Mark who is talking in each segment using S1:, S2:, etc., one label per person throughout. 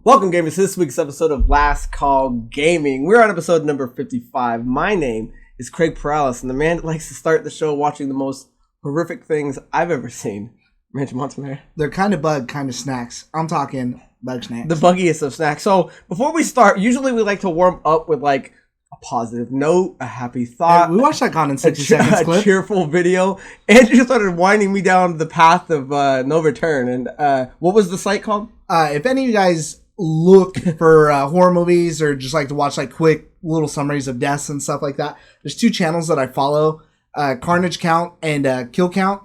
S1: Welcome, gamers, to this week's episode of Last Call Gaming. We're on episode number 55. My name is Craig Perales, and the man that likes to start the show watching the most horrific things I've ever seen. Mandrew Montemayor.
S2: They're kind of bug, kind of snacks. I'm talking bug snacks.
S1: The buggiest of snacks. So, before we start, usually we like to warm up with like a positive note, a happy thought.
S2: Hey, we watched that gone in 60 seconds clip.
S1: A cheerful video. Andrew started winding me down the path of no return. And what was the site called?
S2: If any of you guys look for horror movies or just like to watch like quick little summaries of deaths and stuff like that, there's two channels that I follow, Carnage Count and Kill Count.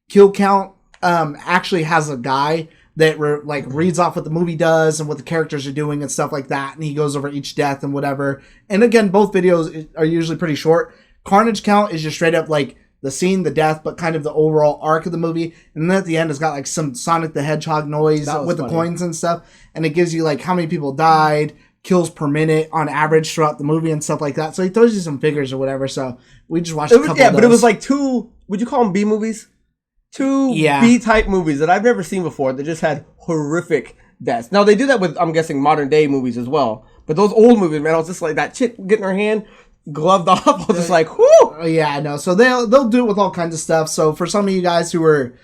S2: Kill Count actually has a guy that reads off what the movie does and what the characters are doing and stuff like that, and he goes over each death and whatever. And again, both videos are usually pretty short. Carnage Count is just straight up like the scene, the death, but kind of the overall arc of the movie. And then at the end, it's got like some Sonic the Hedgehog noise with the coins and stuff. And it gives you like how many people died, kills per minute on average throughout the movie and stuff like that. So he throws you some figures or whatever. So we just watched a couple of those.
S1: But it was like two, would you call them B movies? Two B-type movies that I've never seen before that just had horrific deaths. Now, they do that with, I'm guessing, modern-day movies as well. But those old movies, man, I was just like, that chick getting her hand gloved off. I was just like, whoo!
S2: Yeah, I know. So they'll do it with all kinds of stuff. So for some of you guys who are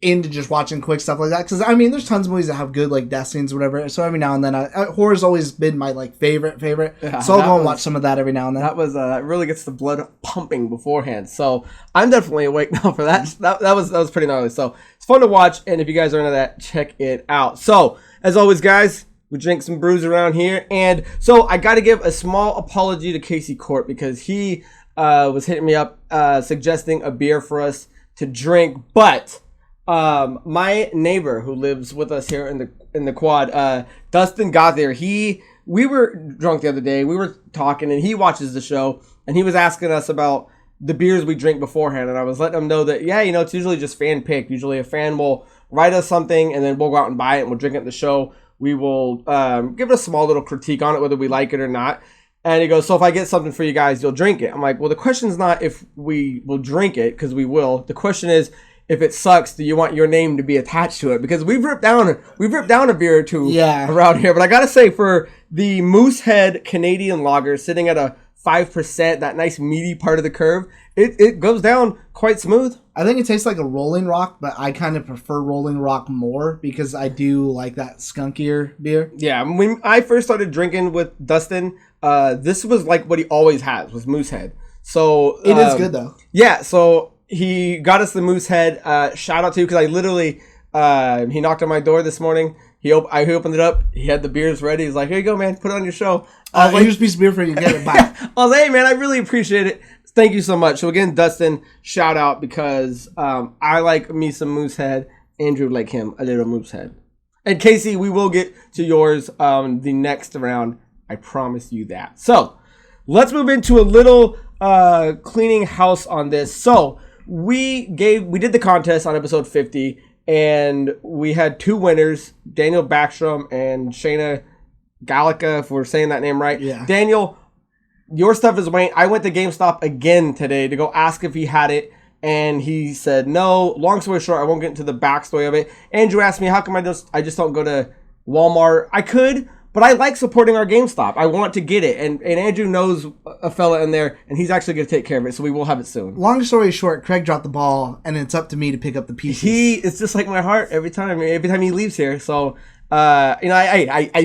S2: into just watching quick stuff like that, because I mean, there's tons of movies that have good like death scenes or whatever. So every now and then, horror's always been my like favorite.
S1: Yeah,
S2: so I'll go and watch some of that every now and then.
S1: That really gets the blood pumping beforehand. So I'm definitely awake now for that. That was pretty gnarly. So it's fun to watch, and if you guys are into that, check it out. So as always, guys, we drink some brews around here, and so I got to give a small apology to Casey Court because he was hitting me up suggesting a beer for us to drink, but my neighbor who lives with us here in the quad, Dustin got there. We were drunk the other day. We were talking, and he watches the show, and he was asking us about the beers we drink beforehand, and I was letting him know that it's usually just fan picked. Usually a fan will write us something, and then we'll go out and buy it, and we'll drink it at the show. We will give it a small little critique on it, whether we like it or not. And he goes, so if I get something for you guys, you'll drink it. I'm like, well, the question is not if we will drink it, because we will. The question is, if it sucks, do you want your name to be attached to it? Because we've ripped down a beer or two around here. But I gotta say, for the Moosehead Canadian Lager sitting at a 5%, that nice meaty part of the curve, it goes down quite smooth.
S2: I think it tastes like a Rolling Rock, but I kind of prefer Rolling Rock more because I do like that skunkier beer.
S1: Yeah, when I first started drinking with Dustin, this was like what he always has, was Moosehead. So
S2: it is good though.
S1: Yeah, so he got us the Moosehead. Shout out to you, because I literally, he knocked on my door this morning. I opened it up. He had the beers ready. He's like, here you go, man. Put it on your show.
S2: Here's a piece of beer for you. Get it. Bye.
S1: I was like, hey, man, I really appreciate it. Thank you so much. So again, Dustin, shout out, because I like me some Moosehead. Andrew like him a little Moosehead. And Casey, we will get to yours the next round. I promise you that. So let's move into a little cleaning house on this. So we did the contest on episode 50, and we had two winners, Daniel Backstrom and Shayna Gallica, if we're saying that name right.
S2: Yeah.
S1: Daniel, your stuff is waiting. I went to GameStop again today to go ask if he had it, and he said no. Long story short, I won't get into the backstory of it. Andrew asked me, how come I just don't go to Walmart? I could, but I like supporting our GameStop. I want to get it, and Andrew knows a fella in there, and he's actually going to take care of it, so we will have it soon.
S2: Long story short, Craig dropped the ball, and it's up to me to pick up the pieces.
S1: It's just like my heart every time he leaves here. So, I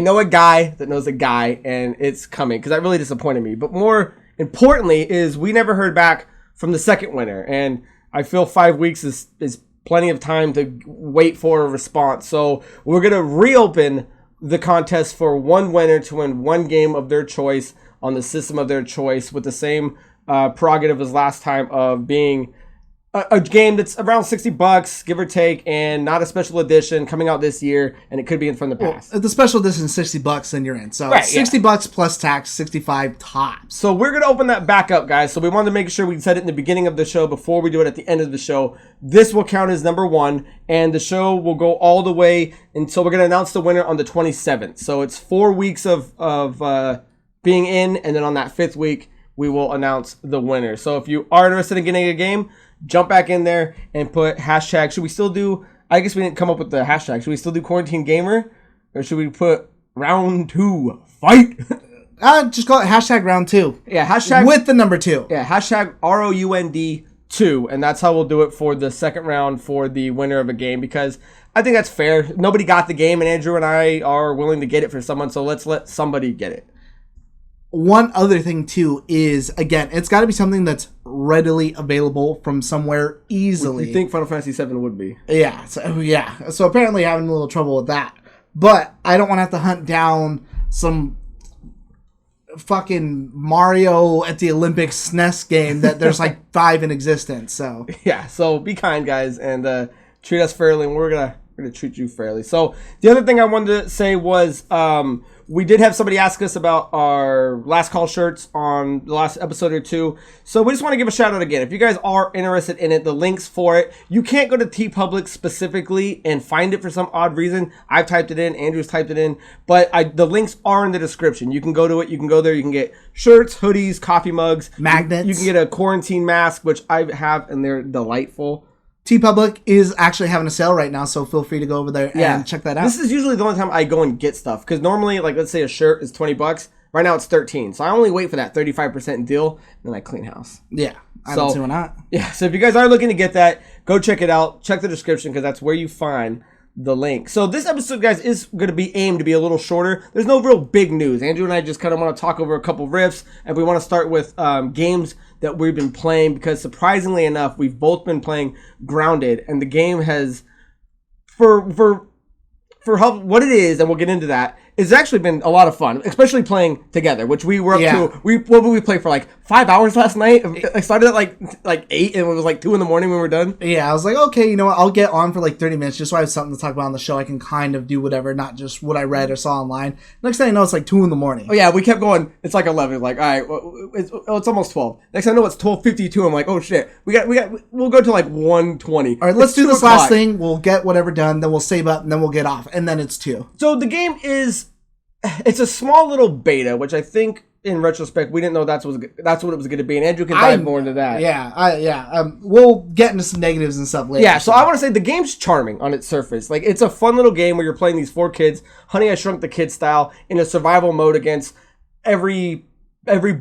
S1: know a guy that knows a guy, and it's coming, because that really disappointed me. But more importantly is we never heard back from the second winner, and I feel 5 weeks is plenty of time to wait for a response. So we're going to reopen the contest for one winner to win one game of their choice on the system of their choice, with the same prerogative as last time of being a game that's around $60, give or take, and not a special edition coming out this year, and it could be from the past.
S2: Well, if the special edition is $60, then you're in. So right, $60 plus tax, 65 tops.
S1: So we're going to open that back up, guys. So we wanted to make sure we said it in the beginning of the show before we do it at the end of the show. This will count as number one, and the show will go all the way until we're going to announce the winner on the 27th. So it's 4 weeks of being in, and then on that 5th week, we will announce the winner. So if you are interested in getting a game, jump back in there and put hashtag. Should we still do, I guess we didn't come up with the hashtag. Should we still do Quarantine Gamer? Or should we put round 2 fight.
S2: Just call it hashtag round 2.
S1: Yeah, hashtag
S2: with the number 2.
S1: Yeah, hashtag ROUND2, and that's how we'll do it for the second round for the winner of a game, because I think that's fair. Nobody got the game, and Andrew and I are willing to get it for someone, so let's let somebody get it.
S2: One other thing, too, is, again, it's got to be something that's readily available from somewhere easily.
S1: You think Final Fantasy VII would be?
S2: Yeah. So apparently having a little trouble with that. But I don't want to have to hunt down some fucking Mario at the Olympics SNES game that there's like 5 in existence. So
S1: yeah, so be kind, guys, and treat us fairly, and we're gonna treat you fairly. So the other thing I wanted to say was we did have somebody ask us about our Last Call shirts on the last episode or two. So we just want to give a shout out again. If you guys are interested in it, the links for it, you can't go to TeePublic specifically and find it for some odd reason. I've typed it in, Andrew's typed it in, but the links are in the description. You can go to it, you can go there, you can get shirts, hoodies, coffee mugs,
S2: magnets.
S1: You can get a quarantine mask, which I have, and they're delightful.
S2: TeePublic is actually having a sale right now, so feel free to go over there and check that out.
S1: This is usually the only time I go and get stuff, because normally, like, let's say a shirt is $20. Right now it's $13, so I only wait for that 35% deal, and then I clean house.
S2: Yeah, I don't see why not.
S1: Yeah, so if you guys are looking to get that, go check it out. Check the description, because that's where you find the link. So this episode, guys, is going to be aimed to be a little shorter. There's no real big news. Andrew and I just kind of want to talk over a couple riffs, and we want to start with games that we've been playing, because surprisingly enough, we've both been playing Grounded, and the game has, for how, what it is, and we'll get into that, it's actually been a lot of fun, especially playing together, which we were up to. What did we play for, like 5 hours last night? I started at like 8, and it was like 2 in the morning when we were done.
S2: Yeah, I was like, okay, you know what? I'll get on for like 30 minutes just so I have something to talk about on the show. I can kind of do whatever, not just what I read or saw online. Next thing I know, it's like 2 in the morning.
S1: Oh yeah, we kept going. It's like 11. Like, all right, well, it's almost 12. Next thing I know, it's 12:52. I'm like, oh shit, we'll go to like 1:20.
S2: All right, let's do this last thing. We'll get whatever done, then we'll save up, and then we'll get off, and then it's 2.
S1: So the game it's a small little beta, which I think in retrospect we didn't know that's what it was going to be, and Andrew can dive more into that.
S2: We'll get into some negatives and stuff later.
S1: Yeah, so I want to say the game's charming on its surface. Like, it's a fun little game where you're playing these 4 kids, Honey, I Shrunk the Kid style, in a survival mode against every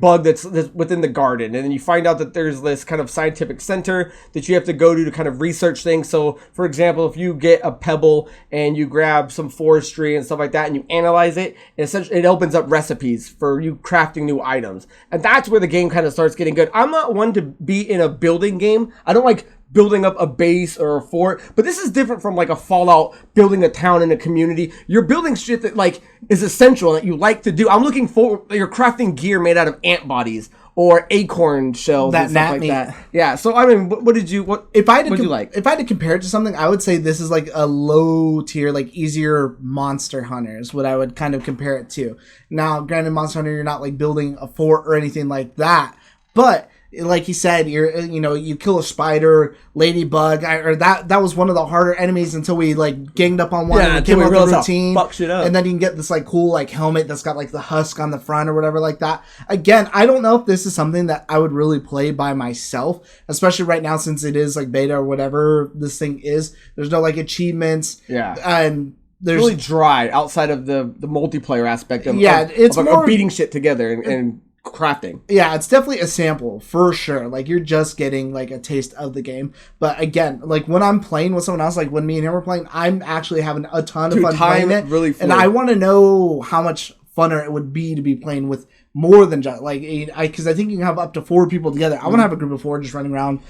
S1: bug that's within the garden. And then you find out that there's this kind of scientific center that you have to go to kind of research things. So, for example, if you get a pebble and you grab some forestry and stuff like that and you analyze it, essentially it opens up recipes for you crafting new items. And that's where the game kind of starts getting good. I'm not one to be in a building game. I don't like building up a base or a fort, but this is different from like a Fallout, building a town and a community. You're building shit that like is essential that you like to do. I'm looking for, you're crafting gear made out of ant bodies or acorn shells and stuff like that. Yeah. So I mean, what did you like?
S2: If I had to compare it to something, I would say this is like a low tier, like easier Monster Hunter is what I would kind of compare it to. Now, granted, Monster Hunter, you're not like building a fort or anything like that, but like he said, you kill a spider, ladybug, or that was one of the harder enemies until we like ganged up on one and came up with a routine.
S1: Fuck shit up.
S2: And then you can get this like cool like helmet that's got like the husk on the front or whatever like that. Again, I don't know if this is something that I would really play by myself, especially right now since it is like beta or whatever this thing is. There's no like achievements.
S1: Yeah.
S2: And there's
S1: really dry outside of the multiplayer aspect of
S2: it's more
S1: beating shit together and crafting.
S2: Yeah, it's definitely a sample for sure. Like, you're just getting like a taste of the game. But again, like when I'm playing with someone else, like when me and him are playing, I'm actually having a ton of fun playing it.
S1: Really fun.
S2: And I want to know how much funner it would be to be playing with more than just like because I think you can have up to 4 people together. I want to have a group of 4 just running around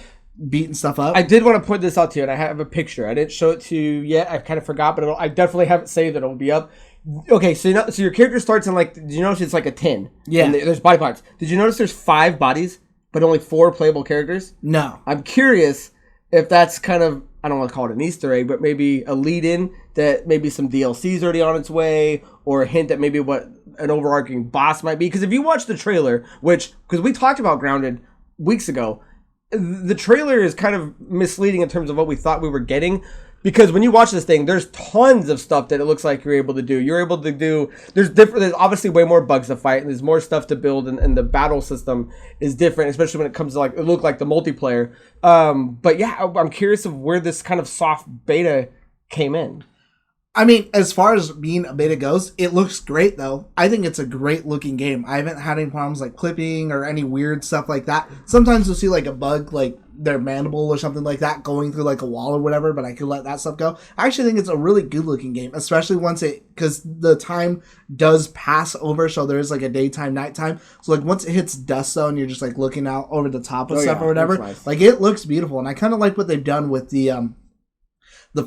S2: beating stuff up.
S1: I did want to put this out to you, and I have a picture. I didn't show it to you yet. I kind of forgot, but I definitely have it saved that it'll be up. Okay, so your character starts in like, did you notice it's like a tin?
S2: Yeah.
S1: And there's body parts. Did you notice there's 5 bodies, but only 4 playable characters?
S2: No.
S1: I'm curious if that's kind of, I don't want to call it an Easter egg, but maybe a lead-in that maybe some DLC's already on its way, or a hint that maybe what an overarching boss might be. Because if you watch the trailer, because we talked about Grounded weeks ago, the trailer is kind of misleading in terms of what we thought we were getting. Because when you watch this thing, there's tons of stuff that it looks like you're able to do. You're able to do, there's obviously way more bugs to fight, and there's more stuff to build, and the battle system is different, especially when it comes to like, it looked like the multiplayer. But yeah, I'm curious of where this kind of soft beta came in.
S2: I mean, as far as being a beta goes, it looks great, though. I think it's a great looking game. I haven't had any problems like clipping or any weird stuff like that. Sometimes you'll see like a bug, like their mandible or something like that going through like a wall or whatever, but I could let that stuff go. I actually think it's a really good looking game, especially once because the time does pass over, so there is like a daytime, nighttime. So like once it hits dusk zone, you're just like looking out over the top of stuff or whatever. Nice. Like it looks beautiful, and I kind of like what they've done with the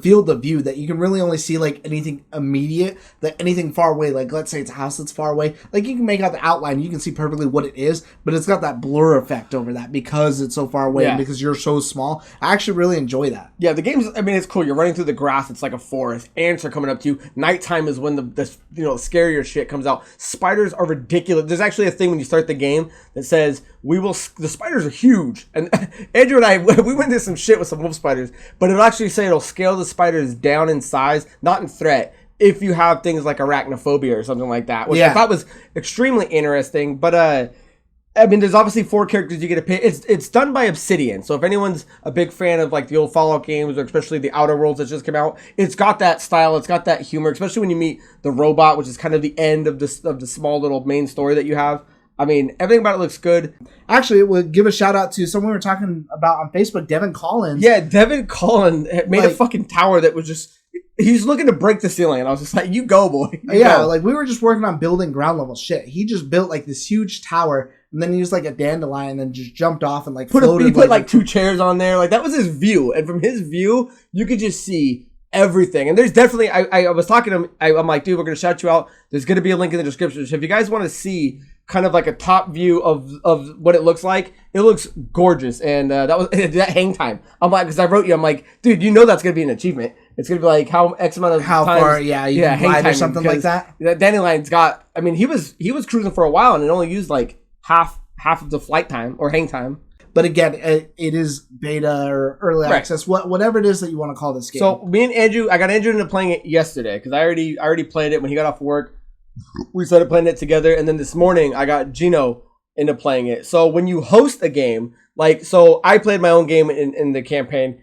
S2: field of view, that you can really only see like anything immediate, that anything far away, like let's say it's a house that's far away, like you can make out the outline, you can see perfectly what it is, but it's got that blur effect over that because it's so far away and because you're so small. I actually really enjoy that.
S1: Yeah, the game's, I mean, it's cool. You're running through the grass, it's like a forest. Ants are coming up to you. Nighttime is when the scarier shit comes out. Spiders are ridiculous. There's actually a thing when you start the game that says the spiders are huge. And Andrew and I, we went through some shit with some wolf spiders, but it'll actually say it'll scale the spiders down in size, not in threat, if you have things like arachnophobia or something like that, which I thought was extremely interesting. But I mean, there's obviously 4 characters you get to pick. It's done by Obsidian, so if anyone's a big fan of like the old Fallout games, or especially the Outer Worlds that just came out, it's got that style, it's got that humor, especially when you meet the robot, which is kind of the end of the small little main story that you have. I mean, everything about it looks good.
S2: Actually, we'll give a shout out to someone we were talking about on Facebook, Devin Collins.
S1: Yeah, Devin Collins made a fucking tower that was just, he's looking to break the ceiling, and I was just like, you go, boy. You go.
S2: Like we were just working on building ground level shit. He just built like this huge tower, and then he used like a dandelion and just jumped off and like floated.
S1: He put like 2 chairs on there. Like that was his view. And from his view, you could just see everything. And there's definitely, I was talking to him, I'm like, dude, we're going to shout you out. There's going to be a link in the description. So if you guys want to see kind of like a top view of what it looks like, it looks gorgeous. And that was that hang time. I'm like, because I wrote you, I'm like, dude, you know that's going to be an achievement. It's going to be like how X amount of
S2: how
S1: times,
S2: far, you can hang time or something like that.
S1: That dandelion's got, I mean, he was cruising for a while, and it only used like half of the flight time or hang time.
S2: But again, it is beta or early access, whatever it is that you want to call this game.
S1: So me and Andrew, I got Andrew into playing it yesterday because I already played it when he got off work. We started playing it together, and then this morning I got Gino into playing it. So when you host a game, so I played my own game in the campaign,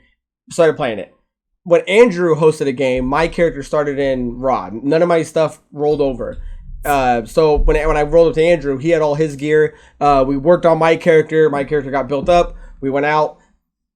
S1: started playing it. When Andrew hosted a game, my character started in Rod. None of my stuff rolled over. So when I rolled up to Andrew, he had all his gear. We worked on my character. My character got built up. We went out.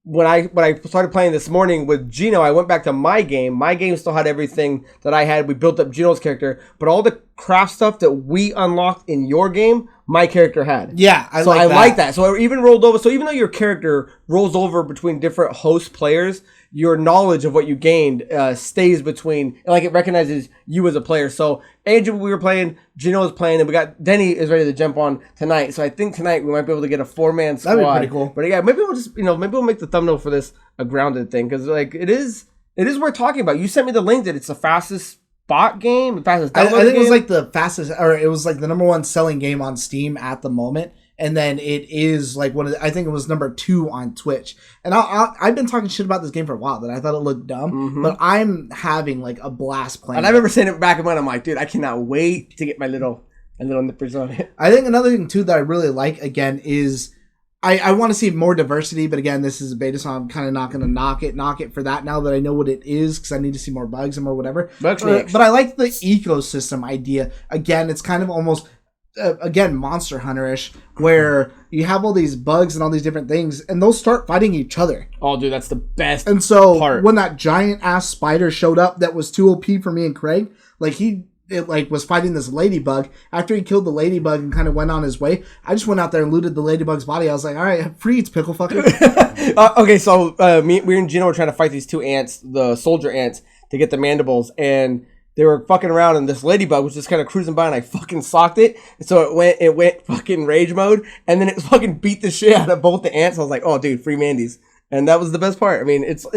S1: When I started playing this morning with Gino, I went back to my game. My game still had everything that I had. We built up Gino's character, but all the craft stuff that we unlocked in your game, my character had.
S2: Yeah, I like that.
S1: So I even rolled over. So even though your character rolls over between different host players, your knowledge of what you gained stays between, like it recognizes you as a player. So Andrew, we were playing, Gino was playing, and we got Denny is ready to jump on tonight. So I think tonight we might be able to get a 4-man squad.
S2: That'd be pretty cool.
S1: But yeah, maybe we'll just, maybe we'll make the thumbnail for this a grounded thing, because like it is worth talking about. You sent me the link that it's the fastest bot game, the fastest download game.
S2: I think it was like the fastest, or it was like the #1 selling game on Steam at the moment. And then it is like I think it was #2 on Twitch. And I've been talking shit about this game for a while, that I thought it looked dumb, but I'm having like a blast playing.
S1: And I remember saying it back when I'm like, dude, I cannot wait to get my little nippers on it.
S2: I think another thing too that I really like again is I want to see more diversity, but again, this is a beta, so I'm kind of not going to knock it for that now that I know what it is, because I need to see more bugs and more whatever. But I like the ecosystem idea. Again, it's kind of almost again Monster Hunter-ish, where you have all these bugs and all these different things, and they'll start fighting each other.
S1: Oh, dude, that's the best.
S2: And so when that giant ass spider showed up, that was too OP for me and Craig. Like it was fighting this ladybug. After he killed the ladybug and kind of went on his way, I just went out there and looted the ladybug's body. I was like, all right, free eats pickle fucker.
S1: Okay, so we and Gino were trying to fight these 2 ants, the soldier ants, to get the mandibles, and they were fucking around, and this ladybug was just kind of cruising by, and I fucking socked it. And so it went fucking rage mode, and then it fucking beat the shit out of both the ants. I was like, oh, dude, free Mandy's. And that was the best part. I mean, it's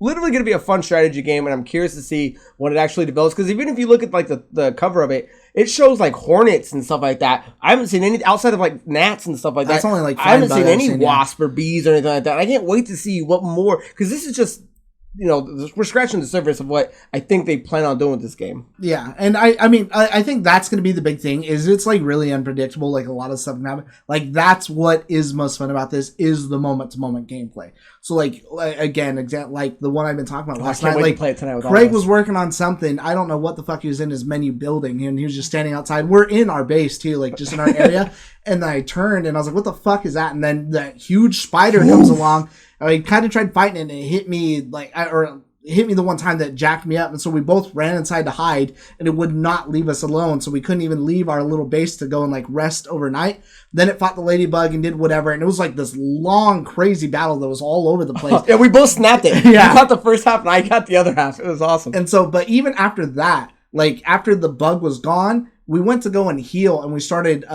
S1: literally going to be a fun strategy game, and I'm curious to see what it actually develops. Because even if you look at like the cover of it, it shows like hornets and stuff like that. I haven't seen any outside of like gnats and stuff like that.
S2: That's only like
S1: I haven't seen any wasp or bees or anything like that. I can't wait to see what more, because this is just we're scratching the surface of what I think they plan on doing with this game.
S2: Yeah, and I mean, I think that's going to be the big thing, is it's, like, really unpredictable, like, a lot of stuff can happen. Like, that's what is most fun about this, is the moment-to-moment gameplay. So, like again, like the one I've been talking about last night, like,
S1: play it tonight with
S2: Craig was working on something, I don't know what the fuck he was in his menu building, and he was just standing outside. We're in our base, too, like, just in our area, and then I turned, and I was like, what the fuck is that? And then that huge spider comes along. I kind of tried fighting it, and it hit me, like, hit me the one time that jacked me up, and so we both ran inside to hide, and it would not leave us alone, so we couldn't even leave our little base to go and, like, rest overnight. Then it fought the ladybug and did whatever, and it was like this long, crazy battle that was all over the place.
S1: Yeah, we both snapped it.
S2: Yeah.
S1: You caught the first half, and I got the other half. It was awesome.
S2: And so, but even after that, like, after the bug was gone, we went to go and heal, and we started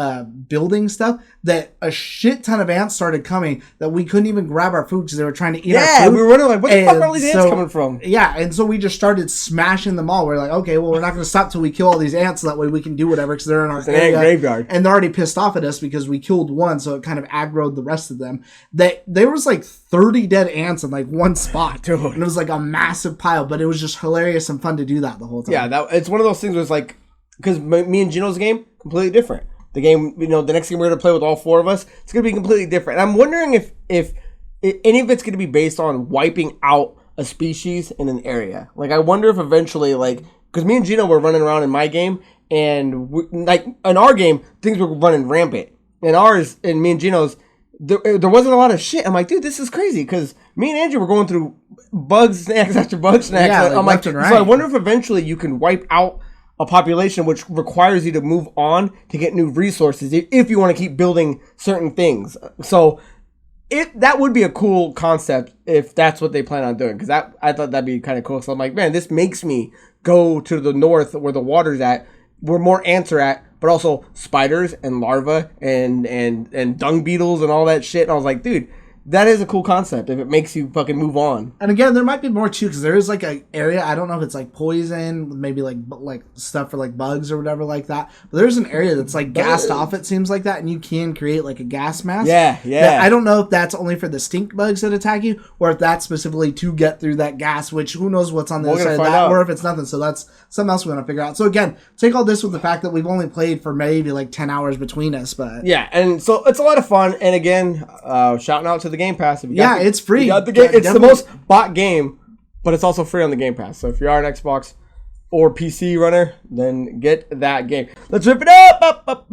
S2: building stuff, that a shit ton of ants started coming that we couldn't even grab our food because they were trying to eat our food.
S1: Yeah, we were wondering, like, what the fuck are all these ants coming from?
S2: Yeah, and so we just started smashing them all. We're like, okay, well, we're not going to stop till we kill all these ants, so that way we can do whatever, because they're in our area.
S1: Ant graveyard.
S2: And they're already pissed off at us because we killed one, so it kind of aggroed the rest of them. There was like 30 dead ants in like one spot.
S1: Dude.
S2: And it was like a massive pile, but it was just hilarious and fun to do that the whole time.
S1: Yeah, it's one of those things where it's like, because me and Gino's game, completely different. The game, the next game we're going to play with all four of us, it's going to be completely different. And I'm wondering if any of it's going to be based on wiping out a species in an area. Like, I wonder if eventually, like, because me and Gino were running around in my game, and like, in our game, things were running rampant. In ours, in me and Gino's, there wasn't a lot of shit. I'm like, dude, this is crazy, because me and Andrew were going through bug snacks after bug snacks.
S2: Yeah,
S1: I'm like,
S2: right.
S1: So I wonder if eventually you can wipe out a population, which requires you to move on to get new resources if you want to keep building certain things. So that would be a cool concept if that's what they plan on doing, because I thought that'd be kind of cool. So I'm like, man, this makes me go to the north where the water's at, where more ants are at, but also spiders and larvae and dung beetles and all that shit. And I was like, dude, that is a cool concept if it makes you fucking move on.
S2: And again, there might be more too, because there is like an area, I don't know if it's like poison, maybe like stuff for like bugs or whatever like that. But there's an area that's like gassed off, it seems like that, and you can create like a gas mask.
S1: Yeah.
S2: I don't know if that's only for the stink bugs that attack you, or if that's specifically to get through that gas, which who knows what's on the other side of that, or if it's nothing. So that's something else we're going to figure out. So again, take all this with the fact that we've only played for maybe like 10 hours between us. But
S1: yeah, and so it's a lot of fun. And again, shouting out to the Game Pass. If you got
S2: it's free.
S1: You got the game. It's the most bought game, but it's also free on the Game Pass. So if you are an Xbox or PC runner, then get that game. Let's rip it up.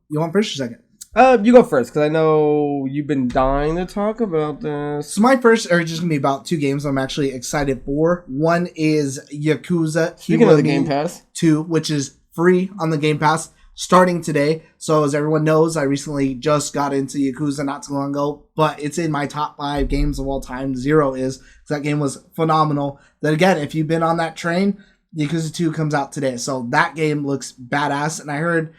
S2: You want first or second?
S1: You go first, because I know you've been dying to talk about this.
S2: So my first are just going to be about two games I'm actually excited for. One is Yakuza
S1: Speaking of the Game Pass.
S2: 2, which is free on the Game Pass starting today. So as everyone knows, I recently just got into Yakuza not too long ago, but it's in my top 5 games of all time. 0 is, because that game was phenomenal. Then again, if you've been on that train, Yakuza 2 comes out today. So that game looks badass, and I heard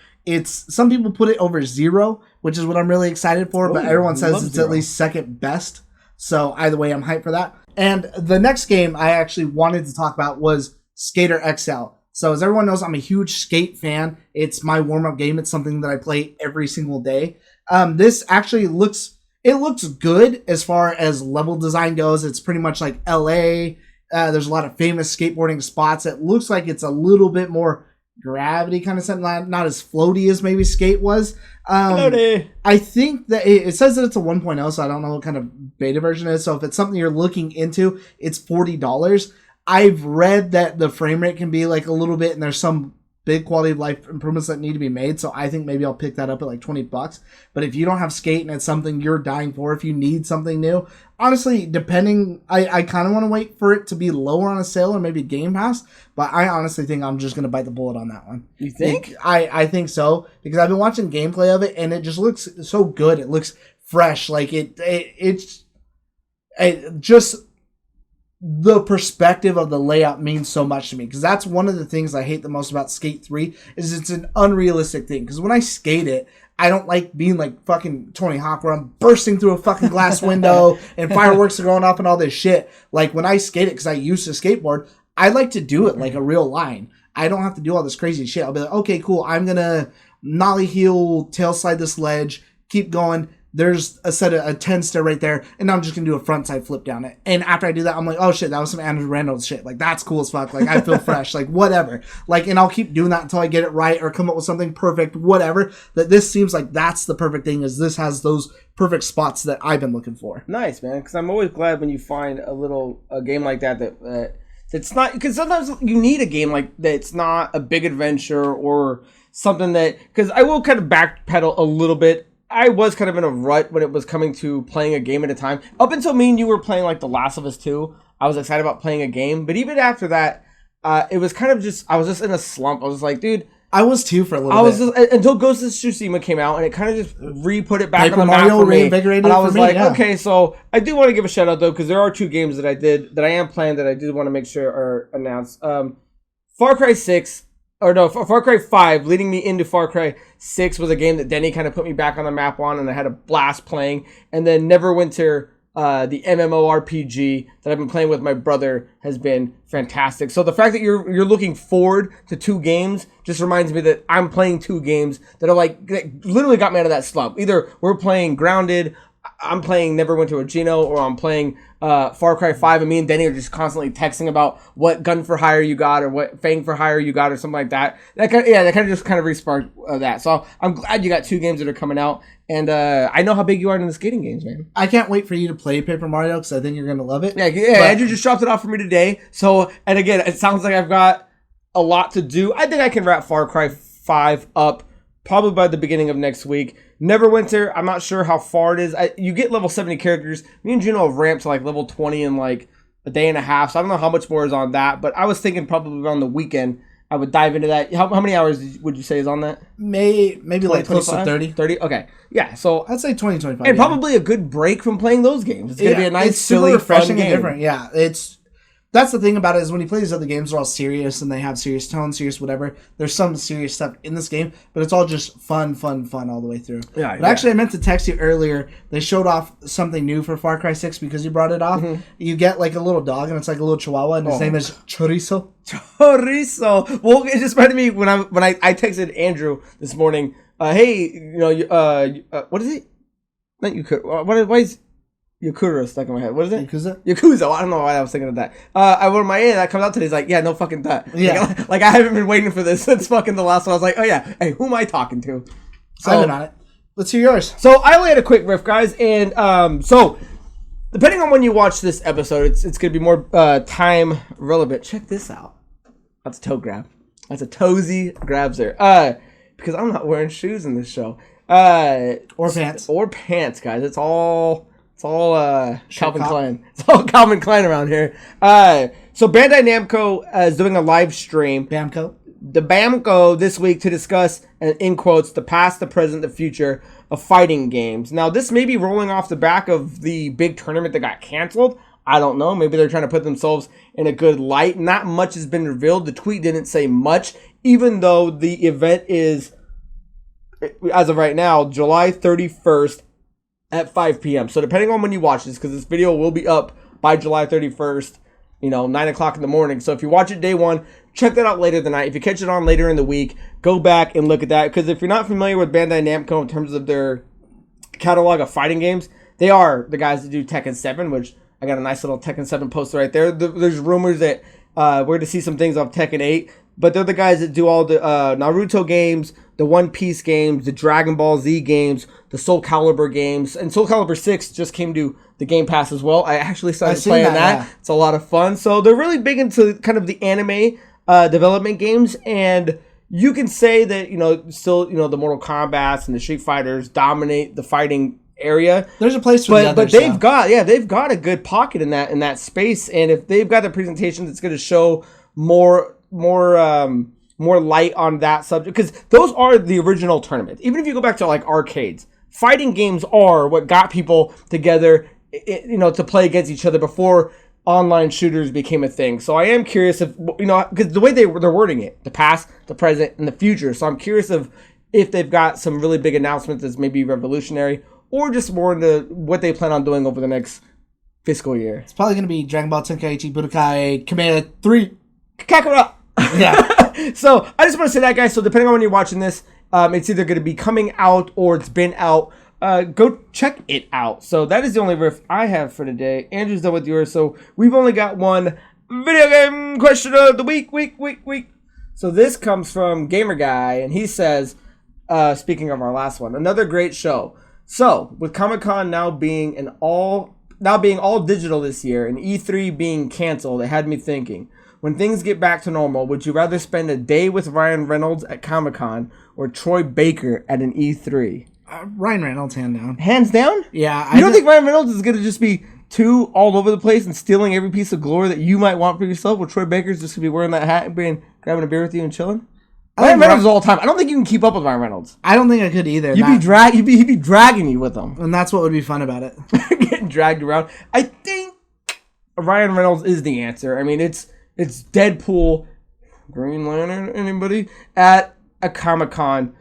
S2: some people put it over 0, which is what I'm really excited for, but everyone says it's
S1: 0.
S2: at least second best. So either way, I'm hyped for that. And the next game I actually wanted to talk about was Skater XL. So as everyone knows, I'm a huge Skate fan. It's my warm-up game. It's something that I play every single day. This actually looks good as far as level design goes. It's pretty much like LA. There's a lot of famous skateboarding spots. It looks like it's a little bit more gravity kind of something, not as floaty as maybe Skate was. I think that it says that it's a 1.0, so I don't know what kind of beta version it is. So if it's something you're looking into, it's $40. I've read that the frame rate can be like a little bit, and there's some big quality of life improvements that need to be made. So I think maybe I'll pick that up at like $20. But if you don't have Skate and it's something you're dying for, if you need something new, honestly, I kind of want to wait for it to be lower on a sale or maybe Game Pass. But I honestly think I'm just going to bite the bullet on that one.
S1: You think?
S2: I think so, because I've been watching gameplay of it and it just looks so good. It looks fresh. Like it's just, the perspective of the layout means so much to me, because that's one of the things I hate the most about Skate 3 is it's an unrealistic thing. Because when I skate it, I don't like being like fucking Tony Hawk where I'm bursting through a fucking glass window and fireworks are going off and all this shit. Like when I skate it, because I used to skateboard, I like to do it like a real line. I don't have to do all this crazy shit. I'll be like, okay, cool, I'm gonna nollie heel, tail slide this ledge, keep going, there's a 10 stair right there, and I'm just gonna do a front side flip down it. And after I do that, I'm like, oh shit, that was some Andrew Reynolds shit. Like, that's cool as fuck. Like, I feel fresh. Like, whatever. Like, and I'll keep doing that until I get it right or come up with something perfect, whatever. That this seems like that's the perfect thing, is this has those perfect spots that I've been looking for.
S1: Nice, man. Because I'm always glad when you find a game like that it's not, because sometimes you need a game like that's not a big adventure or something that, because I will kind of backpedal a little bit. I was kind of in a rut when it was coming to playing a game at a time. Up until me and you were playing like The Last of Us 2, I was excited about playing a game. But even after that, it was kind of just, I was just in a slump. I was like, dude.
S2: I was too for a little bit.
S1: Until Ghost of Tsushima came out, and it kind of just re-put it back
S2: Paper
S1: on the map
S2: Mario
S1: for me.
S2: reinvigorated
S1: And I was
S2: for me,
S1: like,
S2: yeah.
S1: okay, so I do want to give a shout out though, because there are 2 games that I am playing that I did want to make sure are announced. Far Cry 5 leading me into Far Cry 6 was a game that Denny kind of put me back on the map on, and I had a blast playing. And then Neverwinter, the MMORPG that I've been playing with my brother, has been fantastic. So the fact that you're looking forward to 2 games just reminds me that I'm playing 2 games that are like, that literally got me out of that slump. Either we're playing Grounded, I'm playing Neverwinter with Gino, or I'm playing Far Cry 5, and me and Denny are just constantly texting about what gun for hire you got, or what Fang for hire you got, or something like that. That kind of just re-sparked that. So I'm glad you got 2 games that are coming out, and I know how big you are in the skating games, man.
S2: I can't wait for you to play Paper Mario, because I think you're going to love it.
S1: Yeah, Andrew just dropped it off for me today. So, and again, it sounds like I've got a lot to do. I think I can wrap Far Cry 5 up probably by the beginning of next week. Neverwinter, I'm not sure how far it is. You get level 70 characters. Me and Juno have ramped to like level 20 in like a day and a half. So I don't know how much more is on that. But I was thinking probably around the weekend I would dive into that. How many hours would you say is on that?
S2: Maybe
S1: 20,
S2: like close to 30.
S1: 30? Okay. Yeah, so
S2: I'd say 20, 25.
S1: And probably a good break from playing those games. It's going to be a nice, silly,
S2: refreshing,
S1: fun game.
S2: And different. Yeah, that's the thing about it, is when you play these other games, they're all serious and they have serious tone, serious whatever. There's some serious stuff in this game, but it's all just fun all the way through.
S1: Yeah.
S2: But actually, I meant to text you earlier. They showed off something new for Far Cry 6 because you brought it off. Mm-hmm. You get like a little dog, and it's like a little chihuahua, and his name is Chorizo.
S1: Chorizo. Well, it just reminded me when I texted Andrew this morning. Hey, what is it? Not Yakuza. Why is Yakuza stuck in my head? What is it? Yakuza. I don't know why I was thinking of that. I went my ear, that comes out today. He's like, yeah, no fucking that.
S2: Yeah.
S1: Like I haven't been waiting for this since fucking the last one. I was like, oh yeah, hey, who am I talking to?
S2: So, I've been on it. Let's hear yours.
S1: So I only had a quick riff, guys, and so depending on when you watch this episode, it's going to be more time relevant. Check this out. That's a toe grab. That's a toesy grabs there. Because I'm not wearing shoes in this show.
S2: Or pants,
S1: guys. It's all Calvin Klein. It's all Calvin Klein around here. So Bandai Namco is doing a live stream. The Bamco this week to discuss, in quotes, the past, the present, the future of fighting games. Now, this may be rolling off the back of the big tournament that got canceled. I don't know. Maybe they're trying to put themselves in a good light. Not much has been revealed. The tweet didn't say much, even though the event is, as of right now, July 31st at 5 p.m. So depending on when you watch this, because this video will be up by July 31st, 9 o'clock in the morning. So if you watch it day one, check that out later tonight. If you catch it on later in the week, go back and look at that. Because if you're not familiar with Bandai Namco in terms of their catalog of fighting games, they are the guys that do Tekken 7, which I got a nice little Tekken 7 poster right there. There's rumors that we're going to see some things off Tekken 8. But they're the guys that do all the Naruto games, the One Piece games, the Dragon Ball Z games, the Soul Calibur games. And Soul Calibur 6 just came to the Game Pass as well. I actually started playing that. Yeah. It's a lot of fun. So they're really big into kind of the anime development games. And you can say that, still, the Mortal Kombats and the Street Fighters dominate the fighting area.
S2: There's a place for the others,
S1: they've got a good pocket in that space. And if they've got the presentations, it's going to show more light on that subject, because those are the original tournaments. Even if you go back to like arcades, fighting games are what got people together, to play against each other before online shooters became a thing. So I am curious because the way they're wording it, the past, the present, and the future. So I'm curious if they've got some really big announcements that's maybe revolutionary, or just more into what they plan on doing over the next fiscal year.
S2: It's probably going to be Dragon Ball Tenkaichi Budokai Kamehameha 3.
S1: Kakarot.
S2: Yeah.
S1: So I just want to say that, guys. So depending on when you're watching this, it's either going to be coming out or it's been out go check it out. So that is the only riff I have for today. Andrew's done with yours, so we've only got one video game question of the week. So this comes from Gamer Guy, and he says, speaking of our last one, another great show. So with Comic-Con now being all digital this year and E3 being canceled, it had me thinking, when things get back to normal, would you rather spend a day with Ryan Reynolds at Comic-Con or Troy Baker at an E3?
S2: Ryan Reynolds, hands down.
S1: Hands down?
S2: Yeah.
S1: You don't think Ryan Reynolds is going to just be too all over the place and stealing every piece of glory that you might want for yourself, where Troy Baker's just going to be wearing that hat and grabbing a beer with you and chilling? Ryan Reynolds all the time. I don't think you can keep up with Ryan Reynolds.
S2: I don't think I could either.
S1: He'd be dragging you with him.
S2: And that's what would be fun about it.
S1: Getting dragged around. I think Ryan Reynolds is the answer. I mean, it's Deadpool, Green Lantern, anybody, at a Comic-Con.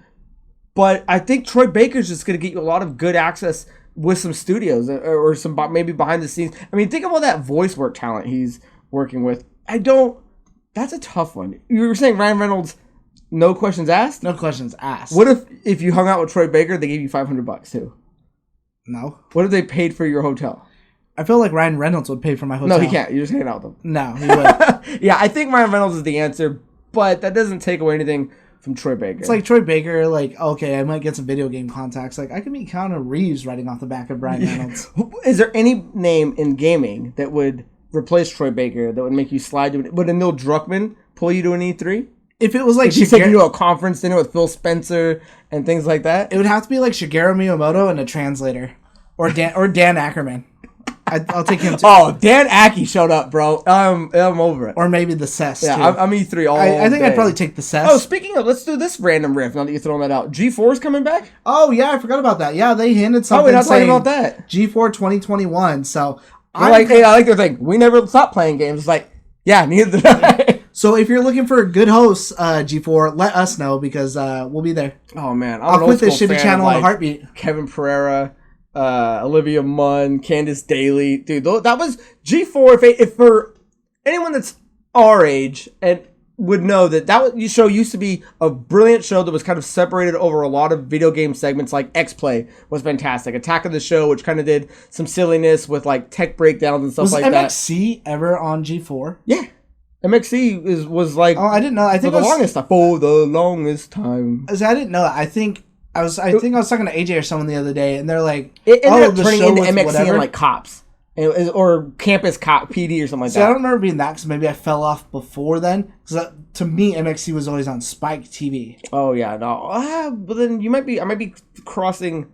S1: But I think Troy Baker's just going to get you a lot of good access with some studios or some maybe behind the scenes. I mean, think of all that voice work talent he's working with. That's a tough one. You were saying Ryan Reynolds, no questions asked?
S2: No questions asked.
S1: What if you hung out with Troy Baker, they gave you $500 too?
S2: No.
S1: What if they paid for your hotel?
S2: I feel like Ryan Reynolds would pay for my hotel.
S1: No, he can't. You're just hanging out with them.
S2: No, he wouldn't.
S1: Yeah, I think Ryan Reynolds is the answer, but that doesn't take away anything from Troy Baker.
S2: It's like Troy Baker, okay, I might get some video game contacts. Like, I could meet Keanu Reeves writing off the back of Ryan Reynolds.
S1: Is there any name in gaming that would replace Troy Baker that would make you slide to it? Would a Neil Druckmann pull you to an E3?
S2: If it was like
S1: she's taking you to a conference dinner with Phil Spencer and things like that?
S2: It would have to be like Shigeru Miyamoto and a translator. Or Dan Ackerman. I'll take him too.
S1: Oh, Dan Aki showed up, bro. I'm over it.
S2: Or maybe the CES,
S1: yeah,
S2: too.
S1: I'm E3 all
S2: I think
S1: day.
S2: I'd probably take the CES.
S1: Oh, speaking of, let's do this random riff now that you're throwing that out. G4's coming back?
S2: Oh, yeah, I forgot about that. Yeah, they hinted something.
S1: Oh, we're not talking about that.
S2: G4 2021, so...
S1: I like their thing. We never stopped playing games. It's like, yeah, neither did I.
S2: So if you're looking for a good host, G4, let us know because we'll be there.
S1: Oh, man.
S2: I'll quit this shitty channel in a heartbeat.
S1: Kevin Pereira, Olivia Munn, Candace Daly. Dude, that was G4. If for anyone that's our age and would know that show used to be a brilliant show that was kind of separated over a lot of video game segments, like X-Play was fantastic. Attack of the Show, which kind of did some silliness with like tech breakdowns and stuff like that.
S2: Was MXC ever on G4?
S1: Yeah. MXC was like...
S2: Oh, I didn't know. I think
S1: for the longest time.
S2: I didn't know that. I think I was talking to AJ or someone the other day, and they're like...
S1: It ended up turning into MXC and like Cops. Or Campus Cop PD or something like that.
S2: I don't remember being that because maybe I fell off before then. Because to me, MXC was always on Spike TV.
S1: Oh, yeah. No. But then I might be crossing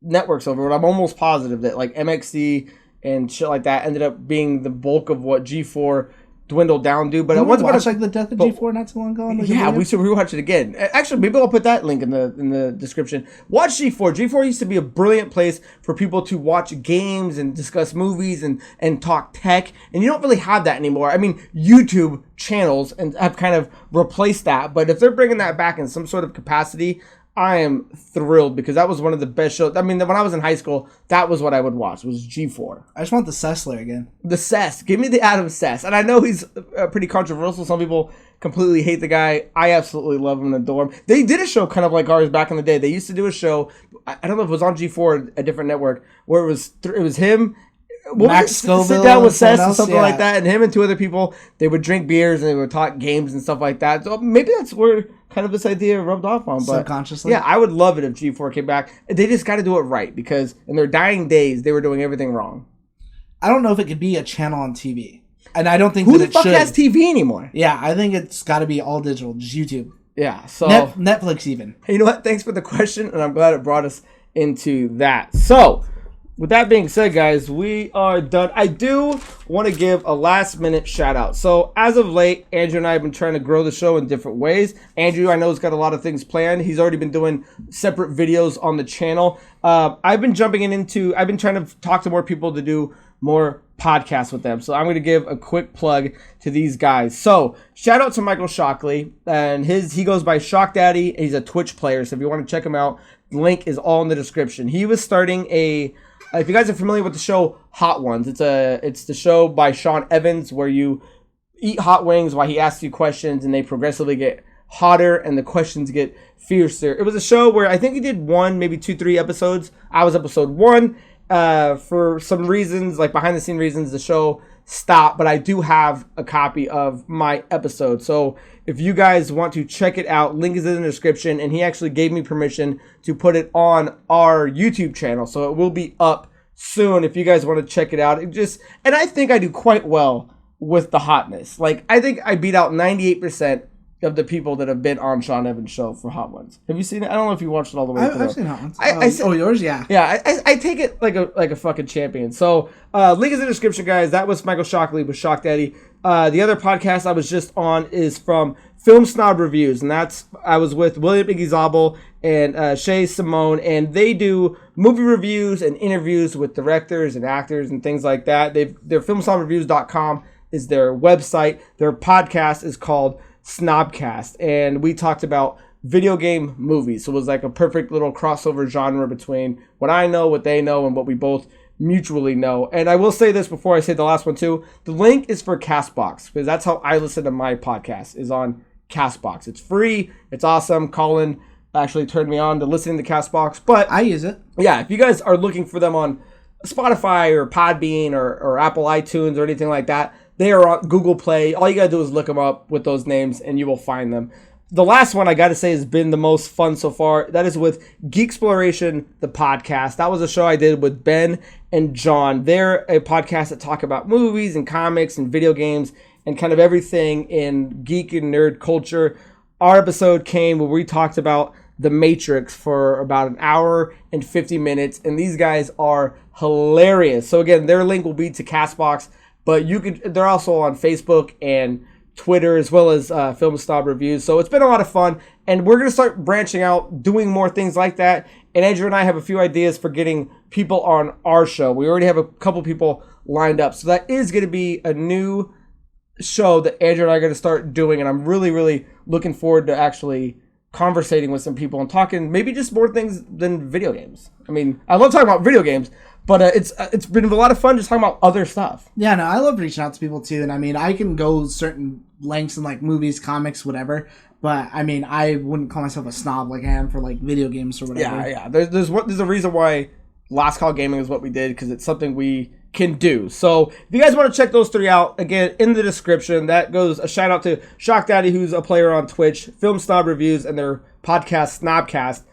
S1: networks over, but I'm almost positive that like MXC and shit like that ended up being the bulk of what G4 dwindled down, dude. But
S2: I watched like the death of G4 not too long ago.
S1: Yeah, we should rewatch it again. Actually, maybe I'll put that link in the description. Watch G4. G4 used to be a brilliant place for people to watch games and discuss movies and talk tech, and you don't really have that anymore. I mean, YouTube channels and have kind of replaced that, but if they're bringing that back in some sort of capacity, I am thrilled because that was one of the best shows. I mean, when I was in high school, that was what I would watch, was G4.
S2: I just want the Sessler again.
S1: The Sess. Give me the Adam Sess. And I know he's pretty controversial. Some people completely hate the guy. I absolutely love him and adore him. They did a show kind of like ours back in the day. They used to do a show, I don't know if it was on G4 or a different network, where it was him...
S2: Max Scoville,
S1: sit down with Sess and something like that, and him and two other people, they would drink beers and they would talk games and stuff like that. So maybe that's where kind of this idea rubbed off on. But
S2: subconsciously.
S1: Yeah, I would love it if G4 came back. They just got to do it right because in their dying days, they were doing everything wrong.
S2: I don't know if it could be a channel on TV. And I don't think
S1: Who
S2: that
S1: the fuck has TV anymore?
S2: Yeah, I think it's got to be all digital, just YouTube.
S1: Yeah, so...
S2: Netflix even.
S1: Hey, you know what? Thanks for the question, and I'm glad it brought us into that. So... with that being said, guys, we are done. I do want to give a last-minute shout-out. So, as of late, Andrew and I have been trying to grow the show in different ways. Andrew, I know, has got a lot of things planned. He's already been doing separate videos on the channel. I've been trying to talk to more people to do more podcasts with them. So, I'm going to give a quick plug to these guys. So, shout-out to Michael Shockley. And he goes by Shock Daddy. And he's a Twitch player. So, if you want to check him out, the link is all in the description. He was starting if you guys are familiar with the show Hot Ones, it's the show by Sean Evans where you eat hot wings while he asks you questions and they progressively get hotter and the questions get fiercer. It was a show where I think he did one, maybe 2, 3 episodes. I was episode 1. For some reasons, like behind the scene reasons, the show stopped, but I do have a copy of my episode. So if you guys want to check it out, link is in the description, and he actually gave me permission to put it on our YouTube channel. So it will be up soon if you guys want to check it out. And I think I do quite well with the hotness. Like, I think I beat out 98% of the people that have been on Sean Evans' show for Hot Ones. Have you seen it? I don't know if you watched it all the way through.
S2: I've seen Hot Ones. Yours? Yeah.
S1: Yeah, I take it like a fucking champion. So, link is in the description, guys. That was Michael Shockley with Shock Daddy. The other podcast I was just on is from Film Snob Reviews, and I was with William Igizabal and Shay Simone, and they do movie reviews and interviews with directors and actors and things like that. Their filmsnobreviews.com is their website. Their podcast is called Snobcast, and we talked about video game movies. So it was like a perfect little crossover genre between what I know, what they know, and what we both mutually know. And I will say this before I say the last one too. The link is for Castbox, because that's how I listen to my podcast, is on Castbox. It's free. It's awesome. Colin actually turned me on to listening to Castbox, but
S2: I use it.
S1: Yeah, if you guys are looking for them on Spotify or Podbean or Apple iTunes or anything like that, they are on Google Play. All you gotta do is look them up with those names and you will find them. The last one I gotta say has been the most fun so far. That is with Geek Exploration, the podcast. That was a show I did with Ben and John. They're a podcast that talk about movies and comics and video games and kind of everything in geek and nerd culture. Our episode came where we talked about The Matrix for about an hour and 50 minutes, and these guys are hilarious. So again, their link will be to Castbox. But they're also on Facebook and Twitter, as well as Film Snob Reviews. So it's been a lot of fun, and we're going to start branching out, doing more things like that. And Andrew and I have a few ideas for getting people on our show. We already have a couple people lined up. So that is going to be a new show that Andrew and I are going to start doing, and I'm really, really looking forward to actually conversating with some people and talking maybe just more things than video games. I mean, I love talking about video games, but it's been a lot of fun just talking about other stuff.
S2: Yeah, no, I love reaching out to people too. And I mean, I can go certain lengths in like movies, comics, whatever. But I mean, I wouldn't call myself a snob like I am for like video games or whatever.
S1: Yeah. There's a reason why Last Call Gaming is what we did, because it's something we can do. So if you guys want to check those 3 out, again, in the description, that goes a shout out to Shock Daddy, who's a player on Twitch, Film Snob Reviews, and their podcast Snobcast,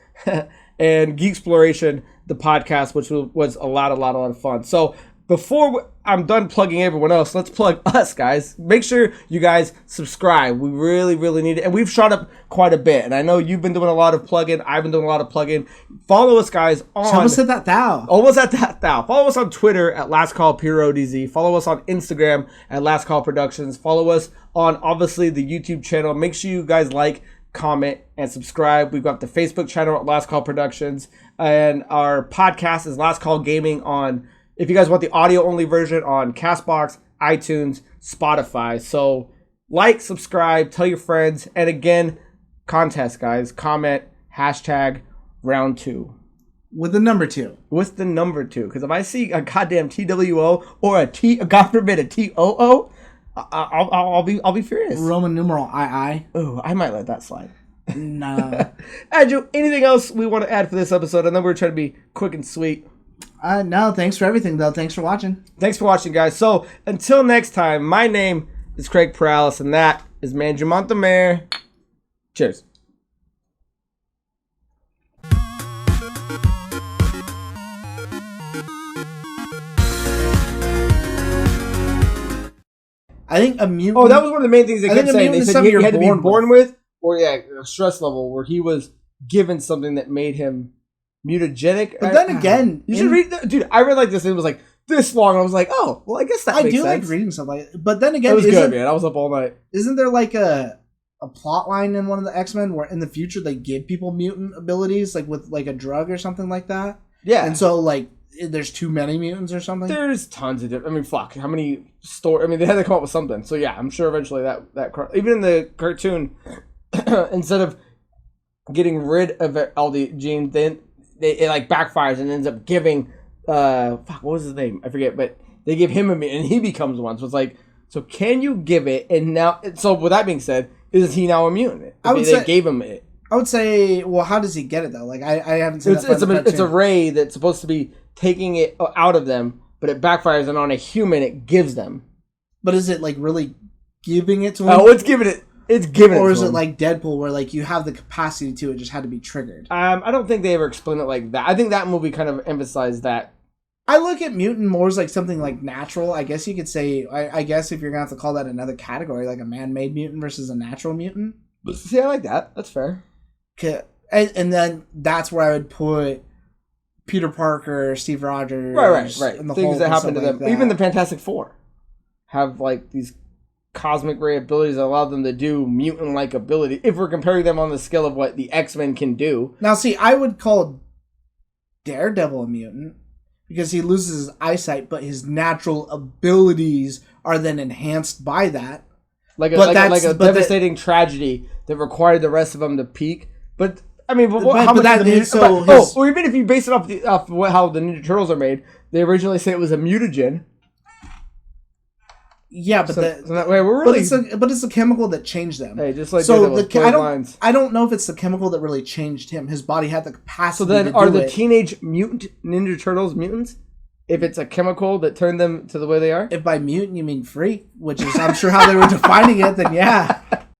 S1: and Geek Exploration, the podcast, which was a lot of fun. So before I'm done plugging everyone else, let's plug us, guys. Make sure you guys subscribe. We really, really need it. And we've shot up quite a bit. And I know you've been doing a lot of plugging. I've been doing a lot of plugging. Follow us, guys, on...
S2: Almost at that thou.
S1: Almost at that thou. Follow us on Twitter at LastCallPRODZ. Follow us on Instagram at LastCall Productions. Follow us on, obviously, the YouTube channel. Make sure you guys like, comment, and subscribe. We've got the Facebook channel at Last Call Productions. And our podcast is Last Call Gaming on... If you guys want the audio-only version, on CastBox, iTunes, Spotify. So, like, subscribe, tell your friends. And again, contest, guys. Comment, #round 2.
S2: With the number 2.
S1: With the number 2. Because if I see a goddamn TWO or God forbid, a TOO, I'll be furious.
S2: Roman numeral II.
S1: Oh, I might let that slide.
S2: Nah.
S1: Andrew, anything else we want to add for this episode? And then we're trying to be quick and sweet.
S2: No, thanks for everything, though. Thanks for watching.
S1: Thanks for watching, guys. So, until next time, my name is Craig Perales, and that is Mandrew Montemayor. Cheers.
S2: I think a mutant...
S1: Oh, that was one of the main things they kept saying. They said you had to be born with, or a stress level where he was given something that made him mutagenic.
S2: But then again...
S1: You should read... Dude, I read like this, and it was like this long. I was like, oh, well, I guess that makes sense.
S2: I do like reading stuff like that. But then again...
S1: It was good, man. I was up all night.
S2: Isn't there like a plot line in one of the X-Men where in the future they give people mutant abilities, like with like a drug or something like that?
S1: Yeah.
S2: And so like... There's too many mutants or something?
S1: There's tons of different... I mean, fuck. How many stories... I mean, they had to come up with something. So, yeah, I'm sure eventually that even in the cartoon, instead of getting rid of all the genes, then it like backfires and ends up giving... fuck, what was his name? I forget. But they give him a mutant and he becomes one. So, it's like... So, can you give it... And now... So, with that being said, Is he now a mutant? They gave him it.
S2: I would say, well, how does he get it though? Like I haven't seen
S1: it's a ray that's supposed to be taking it out of them, but it backfires, and on a human it gives them.
S2: But is it like really giving it to him?
S1: Oh, it's giving it. It's giving it.
S2: Or is
S1: it
S2: it like Deadpool, where like you have the capacity to it, just had to be triggered?
S1: I don't think they ever explain it like that. I think that movie kind of emphasized that.
S2: I look at mutant more as like something like natural. I guess you could say. I guess if you're gonna have to call that another category, like a man-made mutant versus a natural mutant.
S1: See, I like that. That's fair.
S2: And then that's where I would put Peter Parker, Steve Rogers,
S1: right.
S2: And the
S1: things that happen to them.
S2: Like
S1: even the Fantastic Four have like these cosmic ray abilities that allow them to do mutant-like ability. If we're comparing them on the scale of what the X-Men can do.
S2: Now, see, I would call Daredevil a mutant because he loses his eyesight, but his natural abilities are then enhanced by that.
S1: Like a devastating tragedy that required the rest of them to peak. But I mean, how much that is so? Or even if you base it off how the Ninja Turtles are made, they originally say it was a mutagen.
S2: Yeah, but it's the chemical that changed them.
S1: Hey, just like
S2: I don't know if it's the chemical that really changed him. His body had the capacity.
S1: So then, are the Teenage Mutant Ninja Turtles mutants? If it's a chemical that turned them to the way they are?
S2: If by mutant you mean freak, which is I'm sure how they were defining it, then yeah.